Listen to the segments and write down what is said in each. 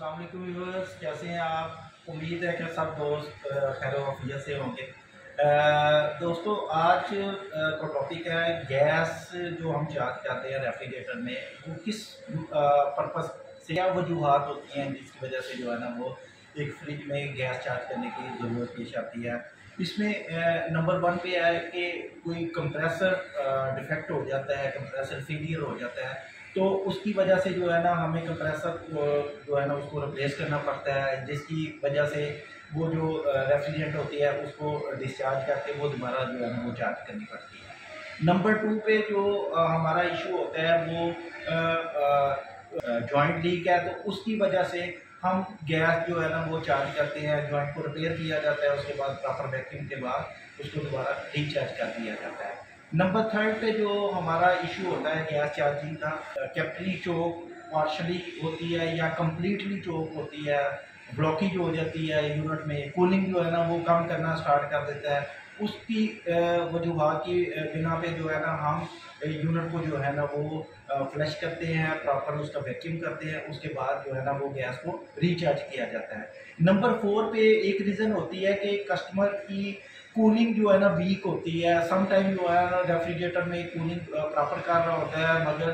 अस्सलाम वालेकुम व्यूअर्स, कैसे हैं आप। उम्मीद है कि सब दोस्त खैर वफियत से होंगे। दोस्तों, आज का टॉपिक है गैस जो हम चार्ज करते हैं रेफ्रिजरेटर में, वो किस पर्पस से, क्या वजूहत होती हैं जिसकी वजह से जो है ना वो एक फ्रिज में गैस चार्ज करने की ज़रूरत पेश आती है। इसमें नंबर वन पे है कि कोई कंप्रेसर डिफेक्ट हो जाता है, कंप्रेसर फेलियर हो जाता है, तो उसकी वजह से जो है ना हमें कंप्रेसर जो है ना उसको रिप्लेस करना पड़ता है, जिसकी वजह से वो जो रेफ्रिजरेंट होती है उसको डिस्चार्ज करके वो दोबारा जो है ना वो चार्ज करनी पड़ती है। नंबर टू पे जो हमारा इशू होता है वो जॉइंट लीक है, तो उसकी वजह से हम गैस जो है ना वो चार्ज करते हैं, जॉइंट को रिपेयर किया जाता है, उसके बाद प्रॉपर वैक्यूम के बाद उसको दोबारा रिचार्ज कर दिया जाता है। नंबर थर्ड पे जो हमारा इशू होता है गैस चार्जिंग का, कैपिटली चोक पार्शली होती है या कम्प्लीटली चोक होती है, ब्लॉकेज हो जाती है यूनिट में, कूलिंग जो है ना वो कम करना स्टार्ट कर देता है। उसकी वजूहत की बिना पे जो है ना हम यूनिट को जो है ना वो फ्लश करते हैं, प्रॉपर उसका वैक्यूम करते हैं, उसके बाद जो है ना वो गैस को रिचार्ज किया जाता है। नंबर फोर पे एक रीज़न होती है कि कस्टमर की कूलिंग जो है ना वीक होती है। सम टाइम जो है ना रेफ्रिजरेटर में कूलिंग प्रॉपर कर रहा होता है, मगर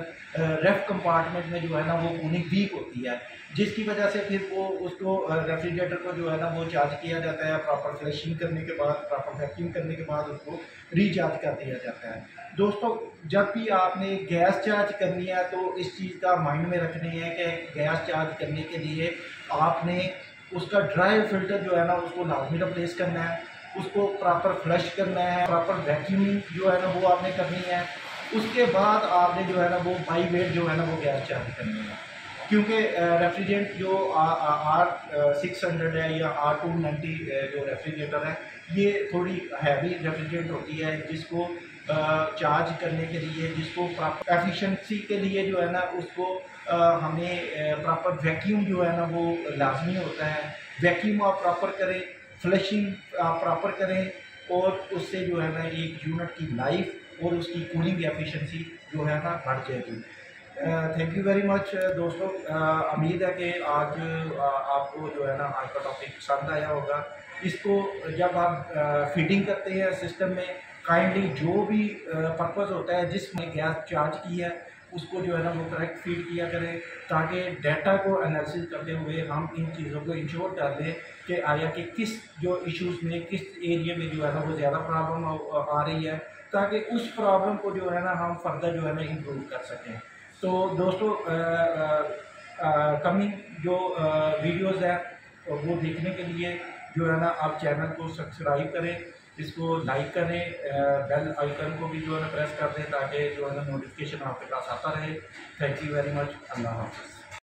रेफ कंपार्टमेंट में जो है ना वो कूलिंग वीक होती है, जिसकी वजह से फिर वो उसको रेफ्रिजरेटर को जो है ना वो चार्ज किया जाता है, प्रॉपर फ्लशिंग करने के बाद, प्रॉपर वैक्यूम करने के बाद उसको रिचार्ज कर दिया जाता है। दोस्तों, जब भी आपने गैस चार्ज करनी है तो इस चीज़ का माइंड में रखनी है कि गैस चार्ज करने के लिए आपने उसका ड्राई फिल्टर जो है ना उसको लाजमी रिप्लेस करना है, उसको प्रॉपर फ्लश करना है, प्रॉपर वैक्यूमिंग जो है ना वो आपने करनी है। उसके बाद आपने जो है ना वो बाई वेट जो है ना वो गैस चार्ज करनी है, क्योंकि रेफ्रिजरेंट जो R600 है या R290 जो रेफ्रिजरेटर है, ये थोड़ी हैवी रेफ्रिजरेंट होती है, जिसको चार्ज करने के लिए, जिसको प्रॉपर एफिशिएंसी के लिए जो है ना उसको हमें प्रॉपर वैक्यूम जो है ना वो लाजमी होता है। वैक्यूम आप प्रॉपर करें, फ्लशिंग आप प्रॉपर करें, और उससे जो है ना एक यूनिट की लाइफ और उसकी कूलिंग एफिशिएंसी जो है ना बढ़ जाएगी। थैंक यू वेरी मच दोस्तों। उम्मीद है कि आज आपको जो है ना आज का टॉपिक पसंद आया होगा। इसको जब आप फीडिंग करते हैं सिस्टम में, काइंडली जो भी पर्पज़ होता है जिसमें गैस चार्ज की है उसको जो है ना वो करेक्ट फीड किया करें, ताकि डाटा को एनालिसिस करते हुए हम इन चीज़ों को इंश्योर कर दें कि आया कि किस जो इश्यूज़ में, किस एरिया में जो है ना वो ज़्यादा प्रॉब्लम आ रही है, ताकि उस प्रॉब्लम को जो है ना हम फर्दर जो है ना इम्प्रूव कर सकें। तो दोस्तों, कमिंग जो वीडियोज़ हैं वो देखने के लिए जो है ना आप चैनल को सब्सक्राइब करें, इसको लाइक करें, बेल आइकन को भी जो है ना प्रेस कर दें, ताकि जो है ना नोटिफिकेशन आपके पास आता रहे। Thank you very much. अल्लाह हाफ़िज़।